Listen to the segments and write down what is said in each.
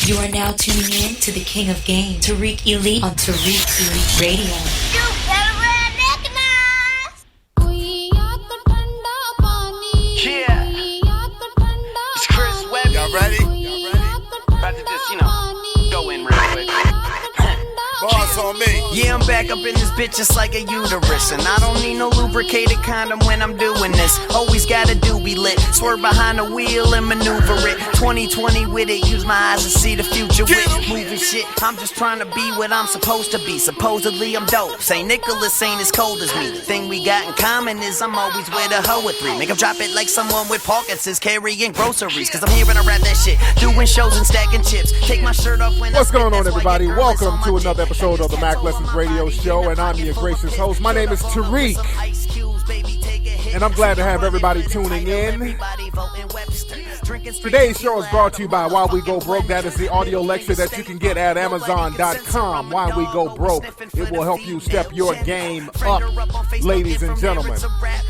You are now tuning in to the King of Game, Tariq Elite on Tariq Elite Radio. You better recognize. Yeah. It's Chris Webby. Y'all ready? About to just, go in real quick. Boss on me. Yeah, I'm back up in this bitch just like a uterus. And I don't need no lubricated condom when I'm doing this. Always gotta be lit. Swerve behind the wheel and maneuver it. 2020 with it. Use my eyes to see the future with moving shit. I'm just trying to be what I'm supposed to be. Supposedly I'm dope. St. Nicholas ain't as cold as me. The thing we got in common is I'm always with a hoe with three. Make 'em drop it like someone with Parkinson's carrying groceries. Cause I'm here and I rap that shit. Doing shows and stacking chips. Take my shirt off when What's going on, everybody? Welcome to another episode of the Mack Lessons Radio Show, and I'm your gracious host. My name is Tariq, and I'm glad to have everybody tuning in. Today's show is brought to you by Why We Go Broke. That is the audio lecture that you can get at Amazon.com. Why We Go Broke. It will help you step your game up, ladies and gentlemen.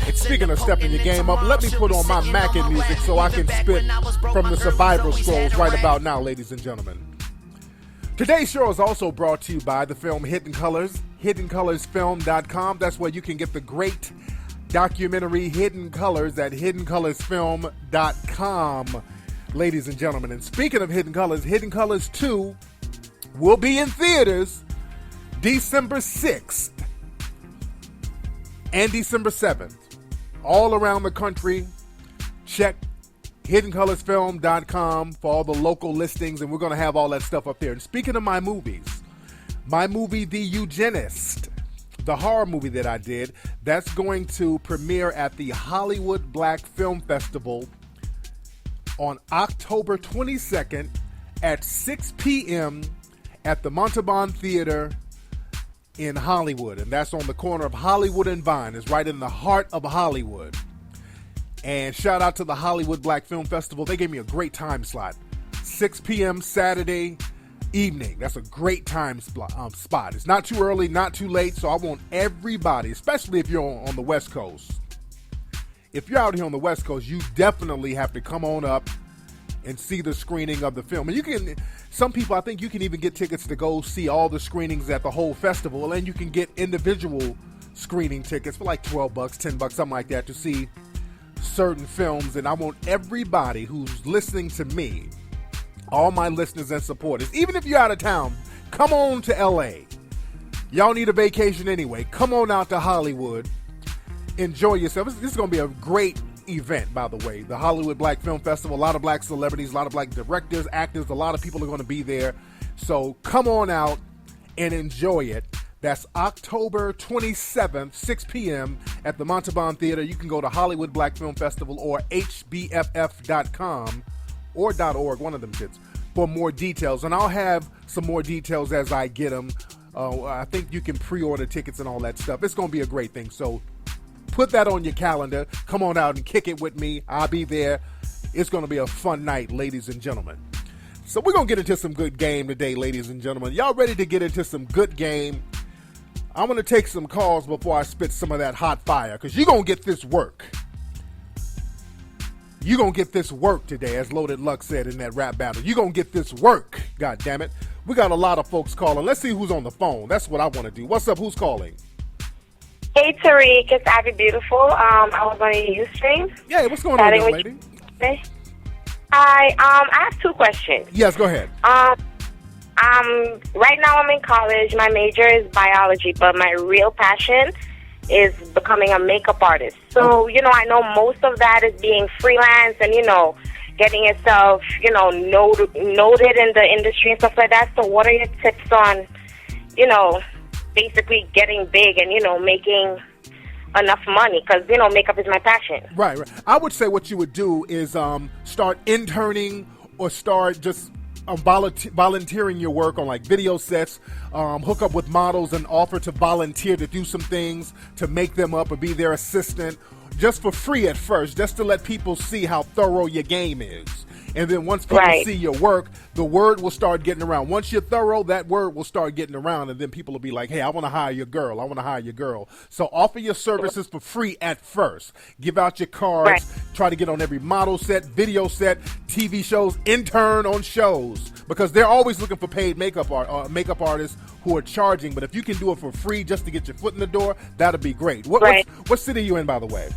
And speaking of stepping your game up, let me put on my Mackin music so I can spit from the survival scrolls right about now, ladies and gentlemen. Today's show is also brought to you by the film Hidden Colors, HiddenColorsFilm.com. That's where you can get the great documentary Hidden Colors at HiddenColorsFilm.com, ladies and gentlemen. And speaking of Hidden Colors 2 will be in theaters December 6th and December 7th. All around the country. Check HiddenColorsFilm.com for all the local listings, and we're going to have all that stuff up there. And speaking of my movies, my movie, The Eugenist, the horror movie that I did, that's going to premiere at the Hollywood Black Film Festival on October 22nd at 6 p.m. at the Montalban Theater in Hollywood. And that's on the corner of Hollywood and Vine. It's right in the heart of Hollywood. And shout out to the Hollywood Black Film Festival. They gave me a great time slot. 6 p.m. Saturday evening. That's a great time spot. It's not too early, not too late. So I want everybody, especially if you're on the West Coast. If you're out here on the West Coast, you definitely have to come on up and see the screening of the film. And you can, some people, I think you can even get tickets to go see all the screenings at the whole festival. And you can get individual screening tickets for like $12, $10, something like that to see certain films. And I want everybody who's listening to me, all my listeners and supporters, even if you're out of town, come on to LA. Y'all need a vacation anyway. Come on out to Hollywood. Enjoy yourself. This is going to be a great event, by the way. The Hollywood Black Film Festival, a lot of black celebrities, a lot of black directors, actors, a lot of people are going to be there. So come on out and enjoy it. That's October 27th, 6 p.m. at the Montalban Theater. You can go to Hollywood Black Film Festival or hbff.com or .org, one of them shits, for more details. And I'll have some more details as I get them. I think you can pre-order tickets and all that stuff. It's going to be a great thing. So put that on your calendar. Come on out and kick it with me. I'll be there. It's going to be a fun night, ladies and gentlemen. So we're going to get into some good game today, ladies and gentlemen. Y'all ready to get into some good game? I'm going to take some calls before I spit some of that hot fire, because you're going to get this work. You're going to get this work today, as Loaded Luck said in that rap battle. You're going to get this work, God damn it. We got a lot of folks calling. Let's see who's on the phone. That's what I want to do. What's up? Who's calling? Hey, Tariq. It's Abby Beautiful. I was on your Ustream. Yeah, what's going on, young lady? Hi. I have two questions. Yes, go ahead. Right now I'm in college. My major is biology, but my real passion is becoming a makeup artist. So, I know most of that is being freelance and, getting yourself, noted in the industry and stuff like that. So what are your tips on, basically getting big and, making enough money? Because, makeup is my passion. Right. I would say what you would do is start interning or start just volunteering your work on like video sets, hook up with models and offer to volunteer to do some things to make them up or be their assistant just for free at first, just to let people see how thorough your game is. And then once people Right. see your work, the word will start getting around. Once you're thorough, that word will start getting around, and then people will be like, hey, I want to hire your girl. I want to hire your girl. So offer your services for free at first. Give out your cards. Right. Try to get on every model set, video set, TV shows, intern on shows, because they're always looking for paid makeup artists who are charging. But if you can do it for free just to get your foot in the door, that'd be great. Right. What city are you in, by the way?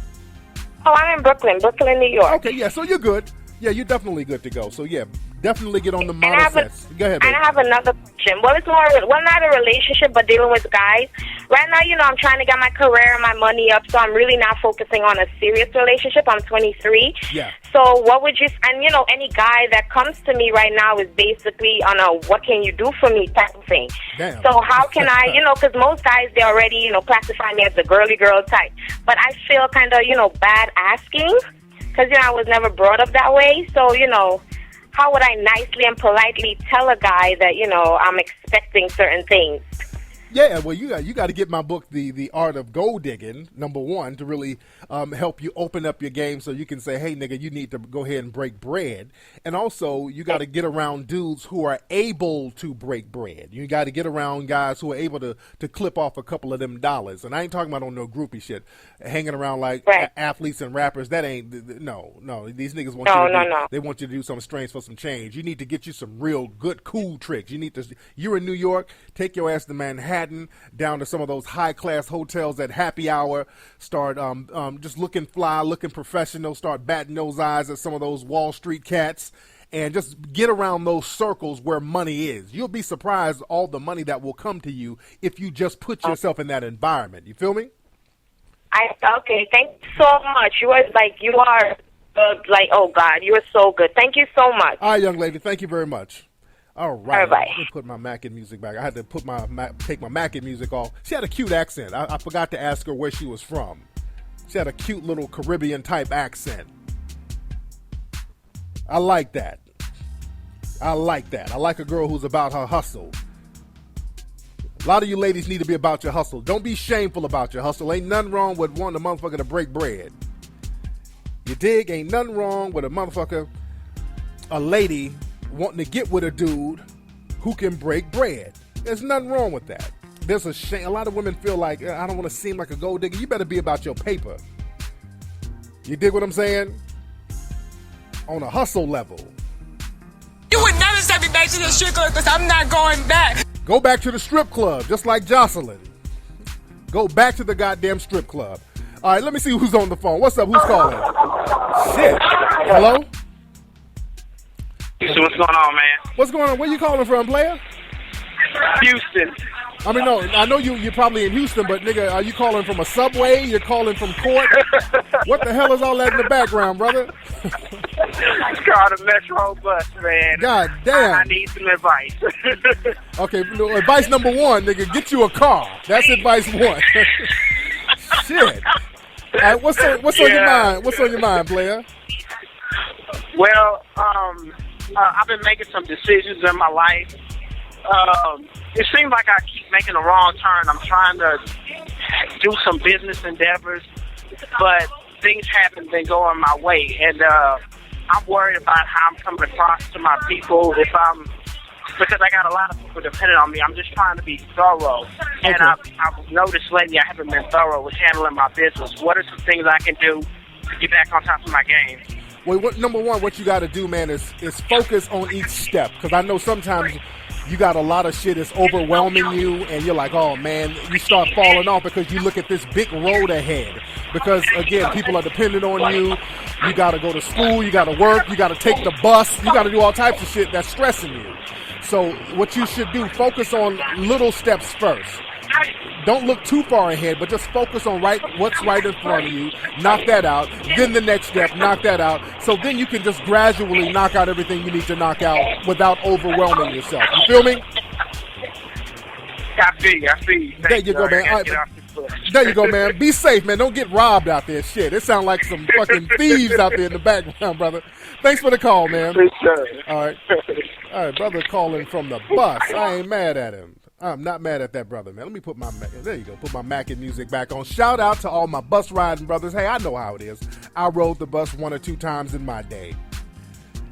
Oh, I'm in Brooklyn, New York. Okay, yeah, so you're good. Yeah, you're definitely good to go. So, yeah, definitely get on the And model sets. Go ahead, baby. And I have another question. Well, it's not a relationship, but dealing with guys. Right now, I'm trying to get my career and my money up, so I'm really not focusing on a serious relationship. I'm 23. Yeah. So what would you, and any guy that comes to me right now is basically on a what can you do for me type of thing. Damn. So how can I, because most guys, they already, classify me as the girly girl type. But I feel kind of, bad asking. Because, I was never brought up that way. So, how would I nicely and politely tell a guy that, I'm expecting certain things? Yeah, well, you got to get my book, The Art of Gold Digging, #1, to really help you open up your game so you can say, hey, nigga, you need to go ahead and break bread. And also, you got to get around dudes who are able to break bread. You got to get around guys who are able to clip off a couple of them dollars. And I ain't talking about on no groupie shit, hanging around like Right. athletes and rappers. That ain't, no. These niggas want they want you to do something strange for some change. You need to get you some real good, cool tricks. You're in New York, take your ass to Manhattan, down to some of those high-class hotels at happy hour, start just looking fly, looking professional, start batting those eyes at some of those Wall Street cats, and just get around those circles where money is. You'll be surprised all the money that will come to you if you just put yourself in that environment. You feel me? Okay, thank you so much. You are oh, God, you are so good. Thank you so much. All right, young lady, thank you very much. All right, All right. let me put my Mackin music back. I had to take my Mackin music off. She had a cute accent. I forgot to ask her where she was from. She had a cute little Caribbean type accent. I like that. I like a girl who's about her hustle. A lot of you ladies need to be about your hustle. Don't be shameful about your hustle. Ain't nothing wrong with wanting a motherfucker to break bread. You dig? Ain't nothing wrong with a lady wanting to get with a dude who can break bread. There's nothing wrong with that. There's a shame. A lot of women feel like, I don't want to seem like a gold digger. You better be about your paper. You dig what I'm saying? On a hustle level. You would never send me back to the strip club because I'm not going back. Go back to the strip club, just like Jocelyn. Go back to the goddamn strip club. All right, let me see who's on the phone. What's up? Who's calling? Shit. Hello? Houston, what's going on, man? What's going on? Where you calling from, player? Houston. I mean, no, I know you're probably in Houston, but nigga, are you calling from a subway? You're calling from court? What the hell is all that in the background, brother? It's called a Metro bus, man. God damn. I need some advice. Okay, advice number 1, nigga, get you a car. That's advice 1. Shit. All right, what's on your mind? What's on your mind, player? Well, I've been making some decisions in my life. It seems like I keep making a wrong turn. I'm trying to do some business endeavors, but things haven't been going my way, and I'm worried about how I'm coming across to my people because I got a lot of people dependent on me. I'm just trying to be thorough, and Okay. I've noticed lately I haven't been thorough with handling my business. What are some things I can do to get back on top of my game? Well, number 1, what you got to do, man, is focus on each step. Because I know sometimes you got a lot of shit that's overwhelming you, and you're like, oh, man, you start falling off because you look at this big road ahead. Because, again, people are dependent on you. You got to go to school. You got to work. You got to take the bus. You got to do all types of shit that's stressing you. So what you should do, focus on little steps first. Don't look too far ahead, but just focus on what's right in front of you. Knock that out. Then the next step, knock that out. So then you can just gradually knock out everything you need to knock out without overwhelming yourself. You feel me? I feel you. There you go, man. All right, there you go, man. Be safe, man. Don't get robbed out there. Shit, it sounds like some fucking thieves out there in the background, brother. Thanks for the call, man. All right, brother calling from the bus. I ain't mad at him. I'm not mad at that brother, man. Let me put my Mackin music back on. Shout out to all my bus riding brothers. Hey, I know how it is. I rode the bus 1 or 2 times in my day.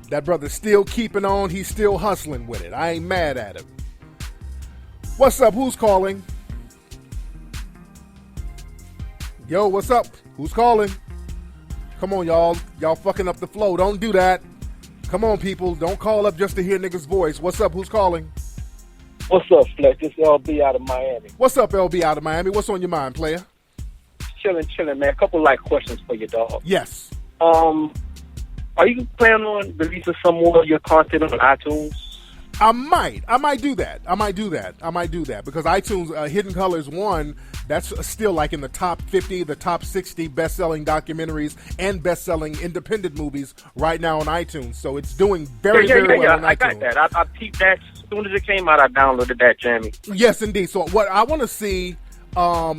That brother's still keeping on. He's still hustling with it. I ain't mad at him. What's up? Who's calling? Yo, what's up? Who's calling? Come on, y'all. Y'all fucking up the flow. Don't do that. Come on, people. Don't call up just to hear niggas' voice. What's up? Who's calling? What's up, Flex? It's LB out of Miami. What's up, LB out of Miami? What's on your mind, player? Chilling, man. A couple like questions for you, dog. Yes. Are you planning on releasing some more of your content on iTunes? I might do that. I might do that because iTunes Hidden Colors 1, that's still like in the top 50, the top 60 best-selling documentaries and best-selling independent movies right now on iTunes. So it's doing very well on iTunes. I got that. I peeped that. As soon as it came out, I downloaded that, Jamie. Yes, indeed. So what I want to see, I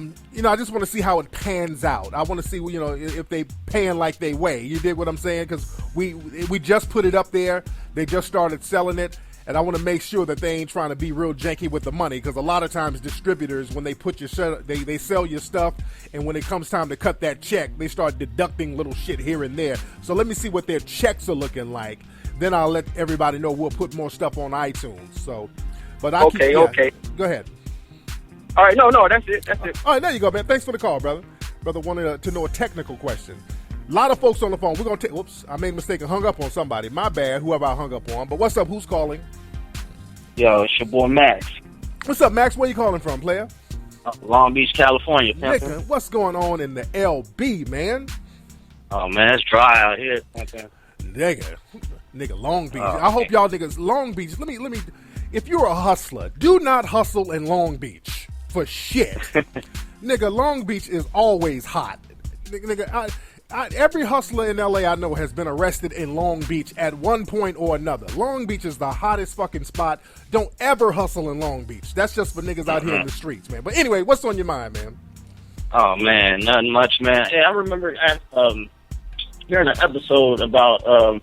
just want to see how it pans out. I want to see, if they pan like they weigh. You dig what I'm saying? Because we just put it up there. They just started selling it. And I want to make sure that they ain't trying to be real janky with the money, because a lot of times distributors, when they put your they sell your stuff, and when it comes time to cut that check, they start deducting little shit here and there. So let me see what their checks are looking like. Then I'll let everybody know we'll put more stuff on iTunes. So, but okay. Go ahead. All right, no, that's it. All right, there you go, man. Thanks for the call, brother. Brother wanted to know a technical question. A lot of folks on the phone. We're going to take... Whoops, I made a mistake and hung up on somebody. My bad, whoever I hung up on. But what's up? Who's calling? Yo, it's your boy Max. What's up, Max? Where you calling from, player? Long Beach, California. Nigga, what's going on in the LB, man? Oh, man, it's dry out here. Nigga, Long Beach. I hope y'all niggas... Long Beach, let me... If you're a hustler, do not hustle in Long Beach for shit. Nigga, Long Beach is always hot. Nigga, every hustler in LA I know has been arrested in Long Beach at one point or another. Long Beach is the hottest fucking spot. Don't ever hustle in Long Beach. That's just for niggas out here in the streets, man. But anyway, what's on your mind, man? Oh, man, nothing much, man. Yeah, I remember hearing an episode about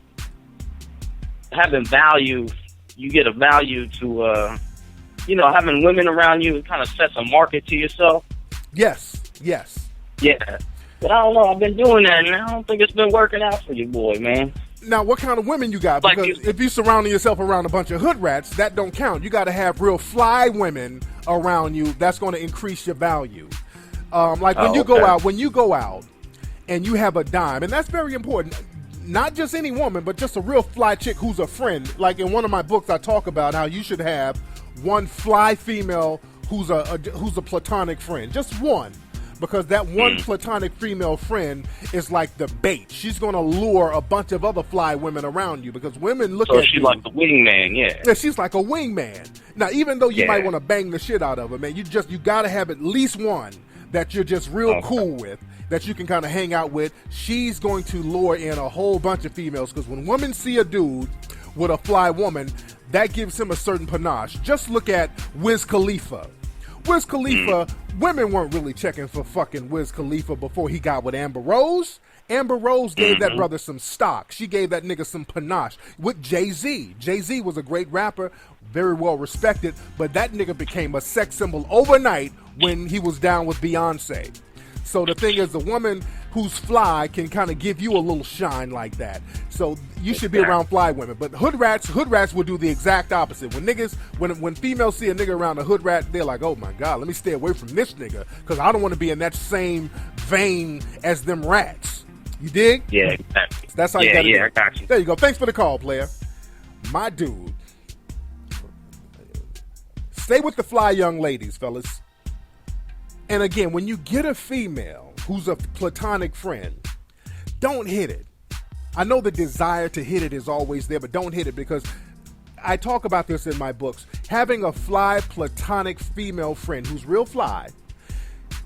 having value. You get a value to, having women around you. It kind of sets a market to yourself. Yes. Yeah. But I don't know. I've been doing that, and I don't think it's been working out for you, boy, man. Now, what kind of women you got? Because if you're surrounding yourself around a bunch of hood rats, that don't count. You got to have real fly women around you. That's going to increase your value. When you go out and you have a dime, and that's very important. Not just any woman, but just a real fly chick who's a friend. Like in one of my books, I talk about how you should have one fly female who's a platonic friend. Just one. Because that one platonic female friend is like the bait. She's going to lure a bunch of other fly women around you, because women look at you. So she's like the wingman, yeah. Yeah, she's like a wingman. Now, even though you might want to bang the shit out of her, man, you got to have at least one that you're just real cool with, that you can kind of hang out with. She's going to lure in a whole bunch of females, because when women see a dude with a fly woman, that gives him a certain panache. Just look at Wiz Khalifa. Wiz Khalifa, women weren't really checking for fucking Wiz Khalifa before he got with Amber Rose. Amber Rose gave that brother some stock. She gave that nigga some panache. With Jay-Z. Jay-Z was a great rapper, very well respected, but that nigga became a sex symbol overnight when he was down with Beyonce. So the thing is, the woman who's fly can kind of give you a little shine like that. So you should be around fly women. But hood rats will do the exact opposite. When females see a nigga around a hood rat, they're like, oh my God, let me stay away from this nigga, because I don't want to be in that same vein as them rats. You dig? Yeah, exactly. So that's how you got to do. I got you. There you go. Thanks for the call, player. My dude. Stay with the fly young ladies, fellas. And again, when you get a female who's a platonic friend, don't hit it. I know the desire to hit it is always there, but don't hit it, because I talk about this in my books. Having a fly platonic female friend who's real fly,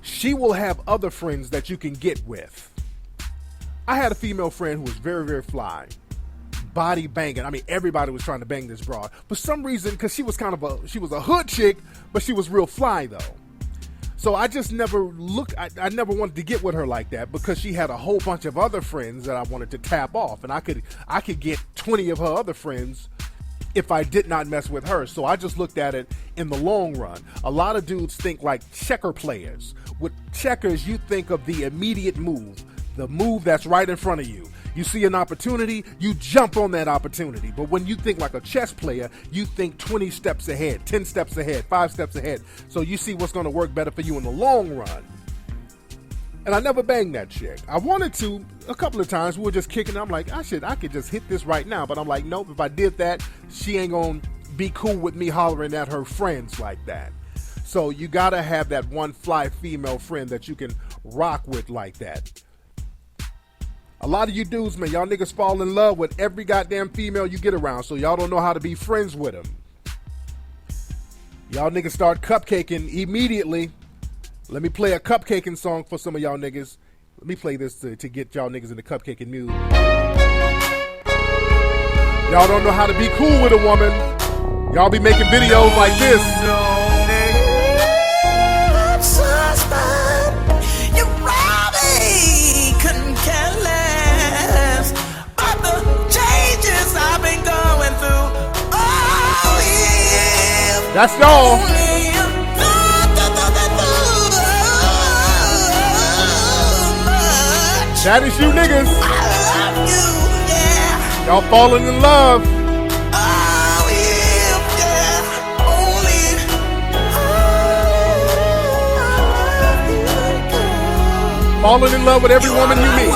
she will have other friends that you can get with. I had a female friend who was very, very fly. Body banging. I mean, everybody was trying to bang this broad. For some reason, because she was she was a hood chick, but she was real fly though. So I just never I never wanted to get with her like that, because she had a whole bunch of other friends that I wanted to tap off, and I could get 20 of her other friends if I did not mess with her. So I just looked at it in the long run. A lot of dudes think like checker players. With checkers, you think of the immediate move, the move that's right in front of you. You see an opportunity, you jump on that opportunity. But when you think like a chess player, you think 20 steps ahead, 10 steps ahead, 5 steps ahead. So you see what's going to work better for you in the long run. And I never banged that chick. I wanted to a couple of times. We were just kicking. I'm like, I could just hit this right now. But I'm like, nope, if I did that, she ain't going to be cool with me hollering at her friends like that. So you got to have that one fly female friend that you can rock with like that. A lot of you dudes, man, y'all niggas fall in love with every goddamn female you get around, so y'all don't know how to be friends with them. Y'all niggas start cupcaking immediately. Let me play a cupcaking song for some of y'all niggas. Let me play this to get y'all niggas in the cupcaking mood. Y'all don't know how to be cool with a woman. Y'all be making videos like this. That's y'all. That is you niggas. Y'all falling in love. Falling in love with every woman you meet.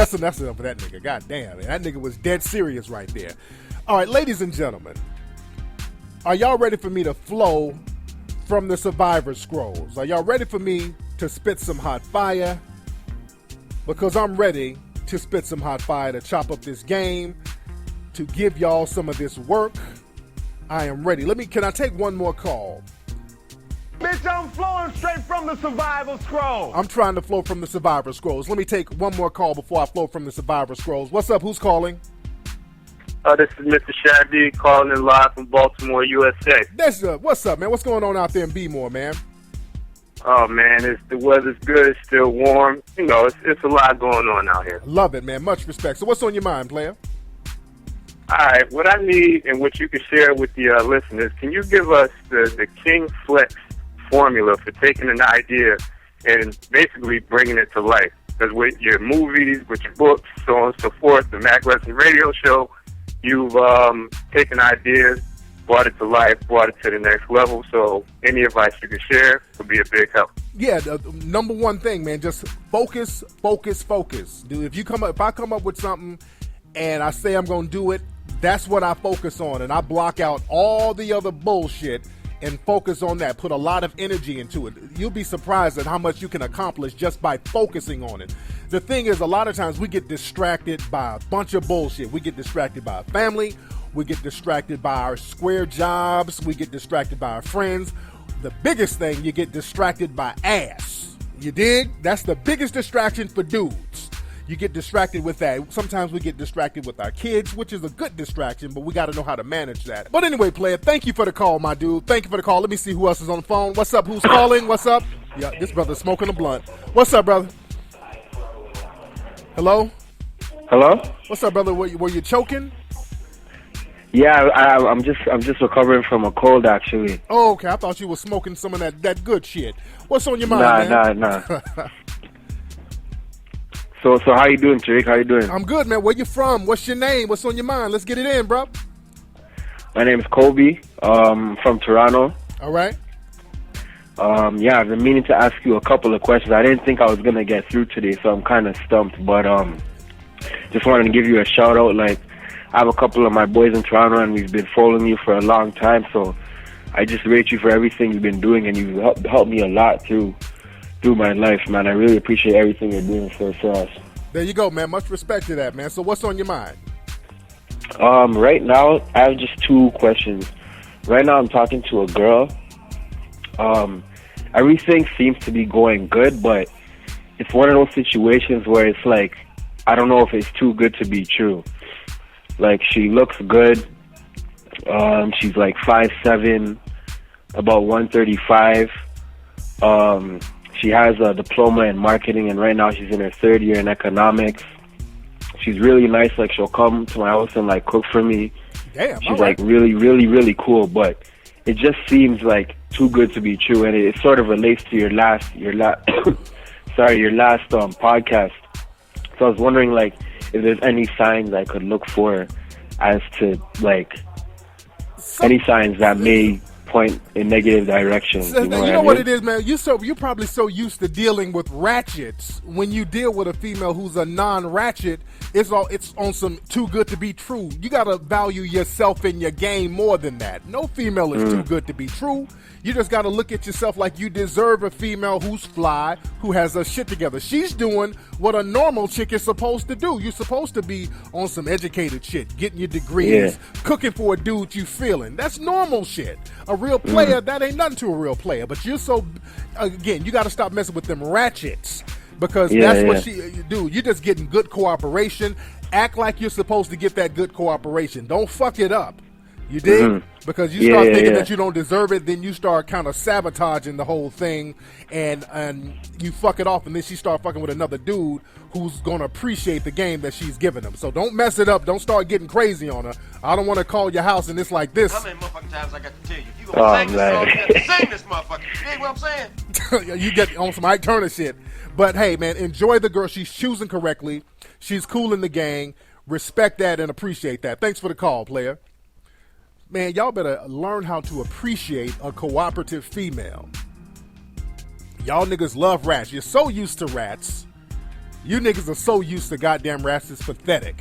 That's enough for that nigga. God damn, man. That nigga was dead serious right there. All right, ladies and gentlemen, are y'all ready for me to flow from the Survivor Scrolls? Are y'all ready for me to spit some hot fire? Because I'm ready to spit some hot fire, to chop up this game, to give y'all some of this work. I am ready. Can I take one more call? Bitch, I'm flowing straight from the Survivor Scrolls. I'm trying to flow from the Survivor Scrolls. Let me take one more call before I flow from the Survivor Scrolls. What's up? Who's calling? This is Mr. Shabby calling in live from Baltimore, USA. What's up, man? What's going on out there in B-more, man? Oh, man, the weather's good. It's still warm. You know, it's a lot going on out here. Love it, man. Much respect. So what's on your mind, player? All right, what I need and what you can share with the listeners, can you give us the King Flex formula for taking an idea and basically bringing it to life? Because with your movies, with your books, so on and so forth, the Mack Lessons Radio show, you've taken ideas, brought it to life, brought it to the next level. So any advice you can share would be a big help. Yeah, the number one thing, man, just focus. Dude, if I come up with something and I say I'm going to do it, that's what I focus on. And I block out all the other bullshit and focus on that. Put a lot of energy into it. You'll be surprised at how much you can accomplish just by focusing on it. The thing is, a lot of times we get distracted by a bunch of bullshit. We get distracted by our family. We get distracted by our square jobs. We get distracted by our friends. The biggest thing, you get distracted by ass. You dig? That's the biggest distraction for dudes. You get distracted with that. Sometimes we get distracted with our kids, which is a good distraction, but we got to know how to manage that. But anyway, player, thank you for the call, my dude. Thank you for the call. Let me see who else is on the phone. What's up? Who's calling? What's up? Yeah, this brother's smoking a blunt. What's up, brother? Hello? Hello? What's up, brother? Were you choking? Yeah, I'm just recovering from a cold, actually. Oh, okay. I thought you were smoking some of that good shit. What's on your mind, man? Nah. So how you doing, Tariq? How you doing? I'm good, man. Where you from? What's your name? What's on your mind? Let's get it in, bro. My name is Kobe. From Toronto. All right. Yeah, I've been meaning to ask you a couple of questions. I didn't think I was gonna get through today, so I'm kind of stumped. But just wanted to give you a shout out. Like, I have a couple of my boys in Toronto, and we've been following you for a long time. So I just rate you for everything you've been doing, and you've helped me a lot through my life, man. I really appreciate everything you're doing for us. There you go, man. Much respect to that, man. So what's on your mind? Right now, I have just two questions. Right now, I'm talking to a girl. Everything seems to be going good, but it's one of those situations where it's like, I don't know if it's too good to be true. Like, she looks good. She's like 5'7", about 135. She has a diploma in marketing, and right now she's in her third year in economics. She's really nice. Like, she'll come to my house and like cook for me. Damn, she's like really, really, really cool. But it just seems like too good to be true, and it sort of relates to your last podcast. So I was wondering, like, if there's any signs I could look for as to, like, any signs that may point in negative directions. You know what it is, man? You're probably so used to dealing with ratchets. When you deal with a female who's a non-ratchet, it's on some too good to be true. You gotta value yourself in your game more than that. No female is too good to be true. You just gotta look at yourself like you deserve a female who's fly, who has her shit together. She's doing what a normal chick is supposed to do. You're supposed to be on some educated shit, getting your degrees, cooking for a dude you feeling. That's normal shit. A real player, that ain't nothing to a real player. But you're so, again, you gotta stop messing with them ratchets. Because that's what you do. You're just getting good cooperation. Act like you're supposed to get that good cooperation. Don't fuck it up. You dig? Because you start thinking that you don't deserve it, then you start kind of sabotaging the whole thing, and you fuck it off, and then she start fucking with another dude who's going to appreciate the game that she's giving him. So don't mess it up. Don't start getting crazy on her. I don't want to call your house and it's like this. How many motherfucking times I got to tell you? If you gonna sing this song, you got to sing this motherfucker. You dig what I'm saying? You get on some Ike Turner shit. But hey, man, enjoy the girl. She's choosing correctly. She's cool in the gang. Respect that and appreciate that. Thanks for the call, player. Man, y'all better learn how to appreciate a cooperative female. Y'all niggas love rats. You're so used to rats. You niggas are so used to goddamn rats, it's pathetic.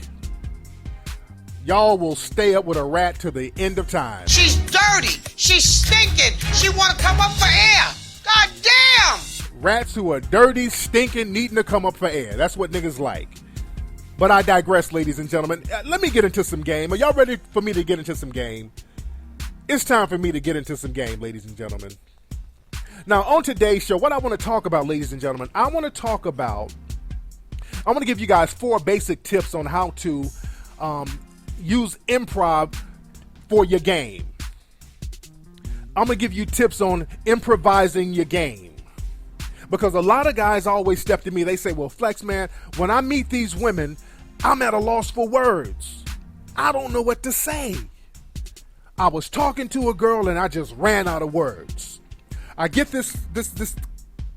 Y'all will stay up with a rat to the end of time. She's dirty. She's stinking. She want to come up for air. God damn. Rats who are dirty, stinking, needing to come up for air. That's what niggas like. But I digress, ladies and gentlemen. Let me get into some game. Are y'all ready for me to get into some game? It's time for me to get into some game, ladies and gentlemen. Now, on today's show, what I want to talk about, ladies and gentlemen, I want to give you guys 4 basic tips on how to use improv for your game. I'm going to give you tips on improvising your game. Because a lot of guys always step to me, they say, well, Flex, man, when I meet these women, I'm at a loss for words. I don't know what to say. I was talking to a girl and I just ran out of words. I get this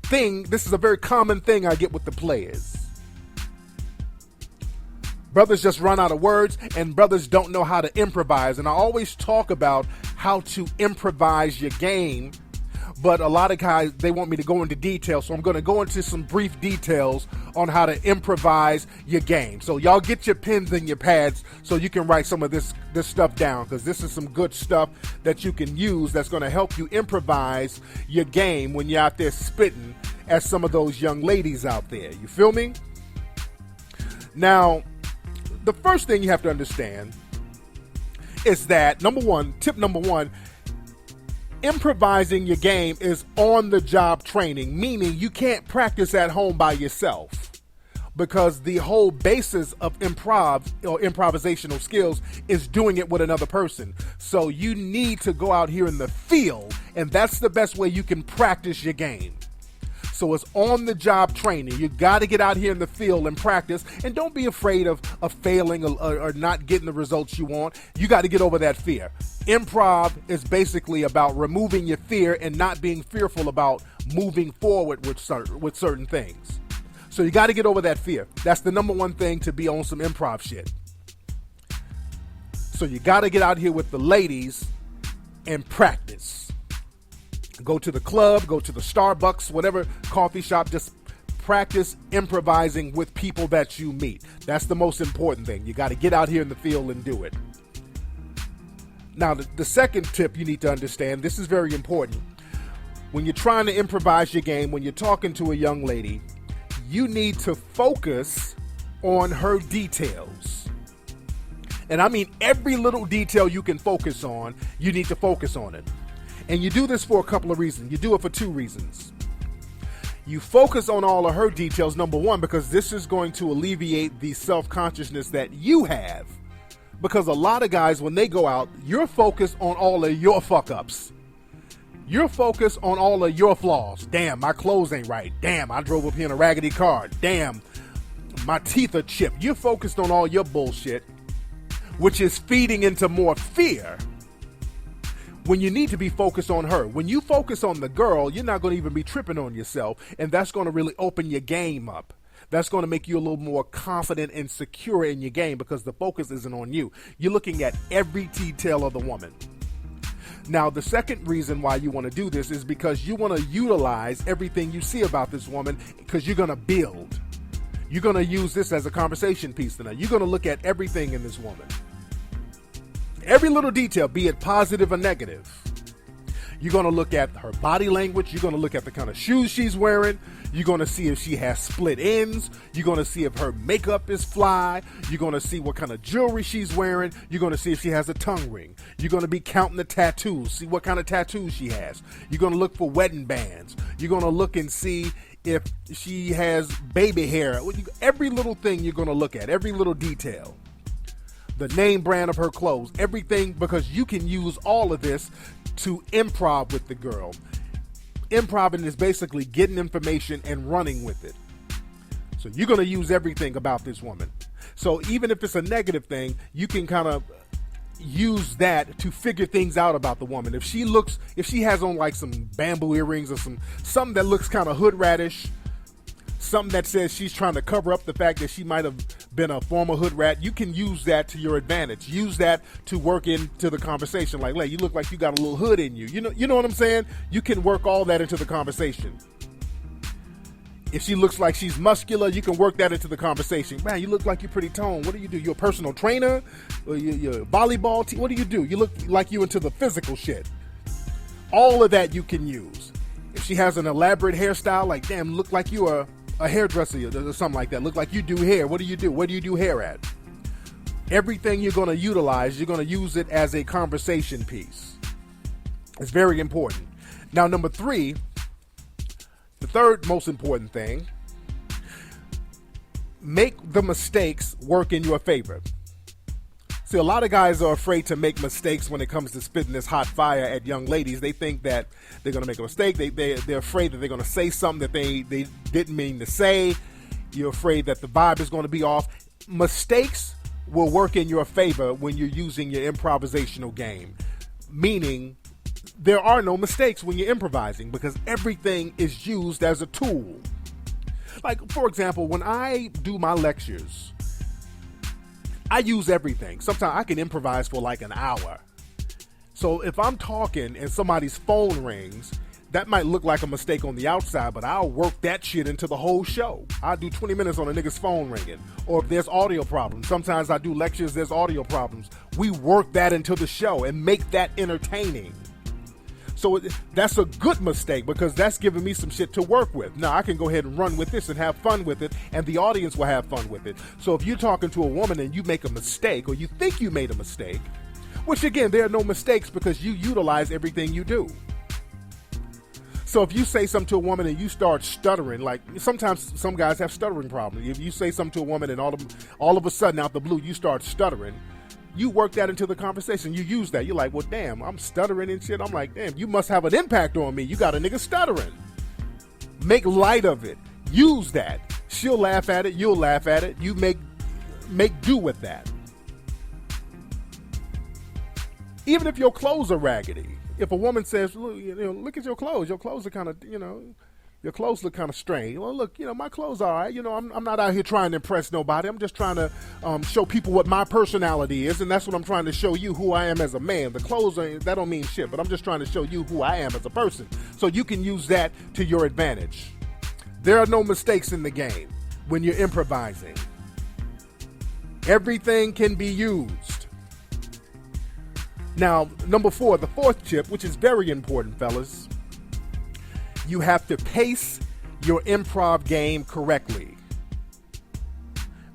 thing, this is a very common thing I get with the players. Brothers just run out of words and brothers don't know how to improvise. And I always talk about how to improvise your game. But a lot of guys, they want me to go into detail, so I'm going to go into some brief details on how to improvise your game. So y'all get your pens and your pads so you can write some of this stuff down, because this is some good stuff that you can use that's going to help you improvise your game when you're out there spitting at some of those young ladies out there. You feel me? Now, the first thing you have to understand is that, tip number one, improvising your game is on-the-job training, meaning you can't practice at home by yourself, because the whole basis of improv or improvisational skills is doing it with another person. So you need to go out here in the field, and that's the best way you can practice your game. So it's on-the-job training. You got to get out here in the field and practice, and don't be afraid of failing or not getting the results you want. You got to get over that fear. Improv is basically about removing your fear and not being fearful about moving forward with certain things. So you got to get over that fear. That's the number one thing to be on some improv shit. So you got to get out here with the ladies and practice. Go to the club, go to the Starbucks, whatever coffee shop, just practice improvising with people that you meet. That's the most important thing. You got to get out here in the field and do it. Now, the second tip you need to understand, this is very important. When you're trying to improvise your game, when you're talking to a young lady, you need to focus on her details. And I mean every little detail you can focus on, you need to focus on it. And you do this for a couple of reasons. You do it for 2 reasons. You focus on all of her details, number one, because this is going to alleviate the self-consciousness that you have. Because a lot of guys, when they go out, you're focused on all of your fuck-ups. You're focused on all of your flaws. Damn, my clothes ain't right. Damn, I drove up here in a raggedy car. Damn, my teeth are chipped. You're focused on all your bullshit, which is feeding into more fear, when you need to be focused on her. When you focus on the girl, you're not going to even be tripping on yourself, and that's going to really open your game up. That's going to make you a little more confident and secure in your game because the focus isn't on you. You're looking at every detail of the woman. Now, the second reason why you want to do this is because you want to utilize everything you see about this woman because you're going to build. You're going to use this as a conversation piece tonight. You're going to look at everything in this woman. Every little detail, be it positive or negative. You're going to look at her body language. You're going to look at the kind of shoes she's wearing. You're going to see if she has split ends. You're going to see if her makeup is fly. You're going to see what kind of jewelry she's wearing. You're going to see if she has a tongue ring. You're going to be counting the tattoos, see what kind of tattoos she has. You're going to look for wedding bands. You're going to look and see if she has baby hair. Every little thing you're going to look at, every little detail. The name brand of her clothes, everything, because you can use all of this to improv with the girl. Improving is basically getting information and running with it. So you're going to use everything about this woman. So even if it's a negative thing, you can kind of use that to figure things out about the woman. If she has on like some bamboo earrings or something that looks kind of hood ratish, something that says she's trying to cover up the fact that she might have been a former hood rat, you can use that to your advantage. Use that to work into the conversation. Like, you look like you got a little hood in you. You know what I'm saying? You can work all that into the conversation. If she looks like she's muscular, you can work that into the conversation. Man, you look like you're pretty toned. What do you do? You're a personal trainer? Or you're a volleyball team? What do you do? You look like you into the physical shit. All of that you can use. If she has an elaborate hairstyle, like, damn, look like you are a hairdresser or something like that. Look like you do hair. What do you do? Where do you do hair at? Everything you're going to utilize, you're going to use it as a conversation piece. It's very important. Now, number 3, the third most important thing, make the mistakes work in your favor. See, a lot of guys are afraid to make mistakes when it comes to spitting this hot fire at young ladies. They think that they're going to make a mistake. They're afraid that they're going to say something that they didn't mean to say. You're afraid that the vibe is going to be off. Mistakes will work in your favor when you're using your improvisational game. Meaning, there are no mistakes when you're improvising because everything is used as a tool. Like, for example, when I do my lectures, I use everything. Sometimes I can improvise for like an hour. So if I'm talking and somebody's phone rings, that might look like a mistake on the outside, but I'll work that shit into the whole show. I'll do 20 minutes on a nigga's phone ringing. Or if there's audio problems, sometimes I do lectures, there's audio problems. We work that into the show and make that entertaining. So that's a good mistake because that's giving me some shit to work with. Now I can go ahead and run with this and have fun with it, and the audience will have fun with it. So if you're talking to a woman and you make a mistake, or you think you made a mistake, which again, there are no mistakes because you utilize everything you do. So if you say something to a woman and you start stuttering, like sometimes some guys have stuttering problems. If you say something to a woman and all of a sudden out the blue you start stuttering, you work that into the conversation. You use that. You're like, well, damn, I'm stuttering and shit. I'm like, damn, you must have an impact on me. You got a nigga stuttering. Make light of it. Use that. She'll laugh at it. You'll laugh at it. You make do with that. Even if your clothes are raggedy. If a woman says, look at your clothes. Your clothes are kind of, your clothes look kind of strange. Well, look, my clothes are all right. I'm not out here trying to impress nobody. I'm just trying to show people what my personality is, and that's what I'm trying to show you who I am as a man. The clothes, that don't mean shit, but I'm just trying to show you who I am as a person. So you can use that to your advantage. There are no mistakes in the game when you're improvising. Everything can be used. Now, number 4, the fourth tip, which is very important, fellas. You have to pace your improv game correctly.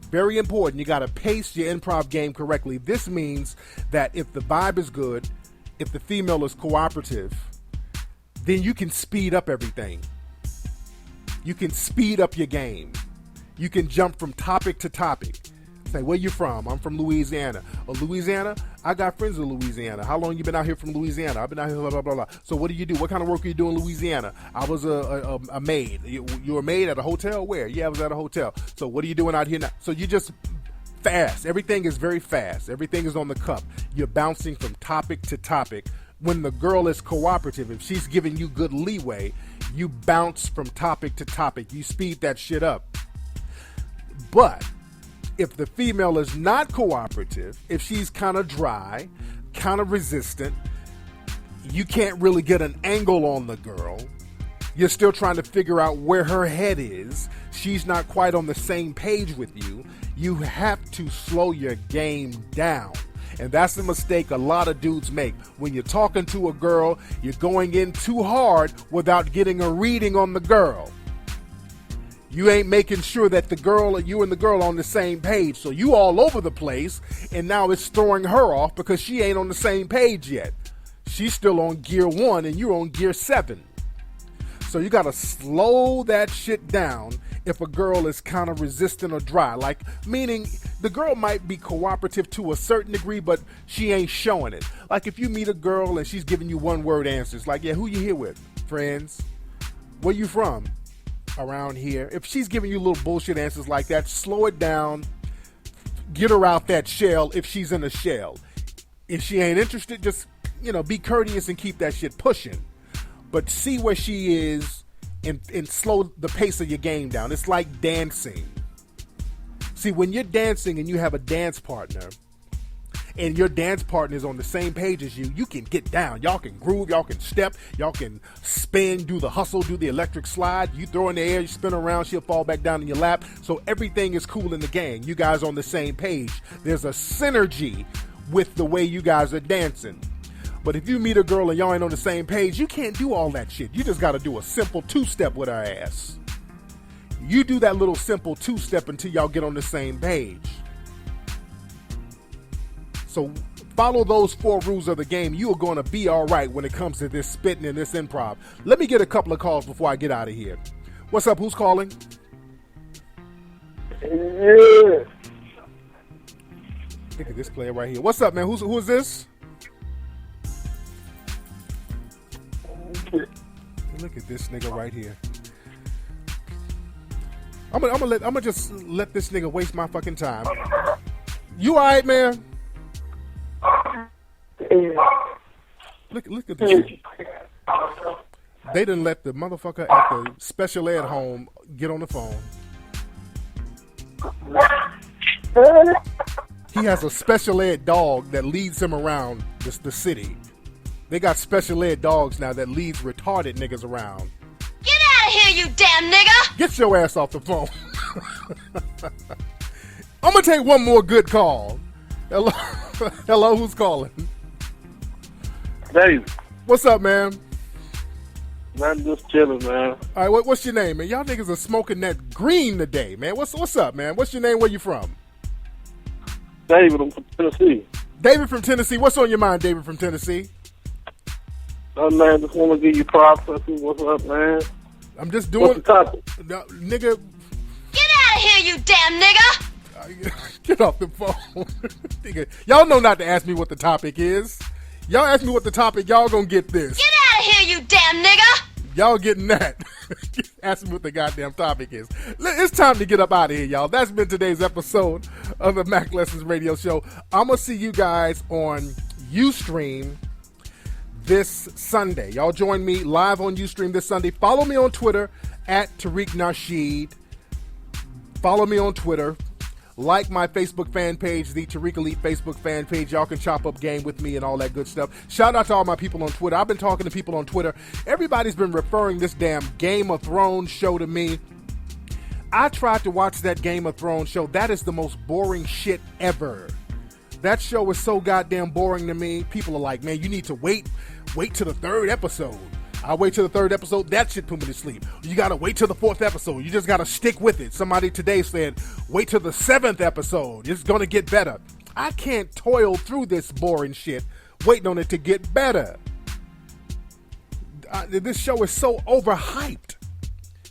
Very important. You got to pace your improv game correctly. This means that if the vibe is good, if the female is cooperative, then you can speed up everything. You can speed up your game. You can jump from topic to topic. Say, where you from? I'm from Louisiana. Oh, Louisiana? I got friends in Louisiana. How long you been out here from Louisiana? I've been out here, blah, blah, blah, blah. So what do you do? What kind of work are you doing in Louisiana? I was a maid. You were a maid at a hotel? Where? Yeah, I was at a hotel. So what are you doing out here now? So you just fast. Everything is very fast. Everything is on the cuff. You're bouncing from topic to topic when the girl is cooperative, if she's giving you good leeway, you bounce from topic to topic. You speed that shit up. But if the female is not cooperative, if she's kind of dry, kind of resistant, you can't really get an angle on the girl. You're still trying to figure out where her head is. She's not quite on the same page with you. You have to slow your game down. And that's the mistake a lot of dudes make. When you're talking to a girl, you're going in too hard without getting a reading on the girl. You ain't making sure that you and the girl are on the same page. So you all over the place, and now it's throwing her off because she ain't on the same page yet. She's still on gear 1 and you're on gear 7. So you got to slow that shit down if a girl is kind of resistant or dry. Like, meaning the girl might be cooperative to a certain degree, but she ain't showing it. Like if you meet a girl and she's giving you one-word answers, like, yeah, who you here with? Friends. Where you from? Around here. If she's giving you little bullshit answers like that, slow it down. Get her out that shell if she's in a shell. If she ain't interested, just, be courteous and keep that shit pushing. But see where she is and slow the pace of your game down. It's like dancing. See, when you're dancing and you have a dance partner and your dance partner is on the same page as you, you can get down. Y'all can groove, y'all can step, y'all can spin, do the hustle, do the electric slide. You throw in the air, you spin around, she'll fall back down in your lap. So everything is cool in the gang. You guys on the same page. There's a synergy with the way you guys are dancing. But if you meet a girl and y'all ain't on the same page, you can't do all that shit. You just got to do a simple 2-step with her ass. You do that little simple 2-step until y'all get on the same page. So follow those 4 rules of the game. You are going to be all right when it comes to this spitting and this improv. Let me get a couple of calls before I get out of here. What's up? Who's calling? Yeah. Look at this player right here. What's up, man? Who is this? Look at this nigga right here. I'm gonna just let this nigga waste my fucking time. You alright, man? Look at this shit. They didn't let the motherfucker at the special ed home get on the phone. He has a special ed dog that leads him around the city. They got special ed dogs now that leads retarded niggas around. Get out of here, you damn nigga! Get your ass off the phone. I'm gonna take one more good call. Hello, hello, who's calling? Dave. What's up, man? Man, just chilling, man. All right, what's your name, man? Y'all niggas are smoking that green today, man. What's up, man? What's your name? Where you from? David, I'm from Tennessee. David from Tennessee. What's on your mind, David from Tennessee? Oh, man, just want to give you props. What's up, man? I'm just doing... What's the topic? Nigga... Get out of here, you damn nigga! Get off the phone. Nigga, y'all know not to ask me what the topic is. Y'all ask me what the topic, y'all gonna get this. Get out of here, you damn nigga! Y'all getting that. Ask me what the goddamn topic is. It's time to get up out of here, y'all. That's been today's episode of the Mack Lessons Radio Show. I'm gonna see you guys on Ustream this Sunday. Y'all join me live on Ustream this Sunday. Follow me on Twitter at Tariq Nasheed. Follow me on Twitter. Like my Facebook fan page, the Tariq Elite Facebook fan page. Y'all can chop up game with me and all that good stuff. Shout out to all my people on Twitter. I've been talking to people on Twitter. Everybody's been referring this damn Game of Thrones show to me. I tried to watch that Game of Thrones show. That is the most boring shit ever. That show is so goddamn boring to me. People are like, man, you need to wait till the 3rd episode. I wait till the 3rd episode. That shit put me to sleep. You gotta wait till the 4th episode. You just gotta stick with it. Somebody today said, wait till the 7th episode. It's gonna get better. I can't toil through this boring shit waiting on it to get better. This show is so overhyped.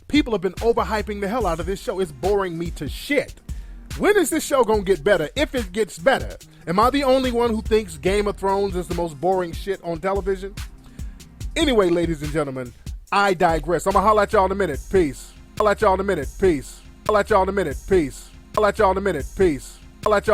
People have been overhyping the hell out of this show. It's boring me to shit. When is this show gonna get better? If it gets better. Am I the only one who thinks Game of Thrones is the most boring shit on television? Anyway, ladies and gentlemen, I digress. I'm gonna holler at y'all in a minute. Peace. Holler at y'all in a minute. Peace. Holler at y'all in a minute. Peace. Holler at y'all in a minute. Peace. Holler at y'all.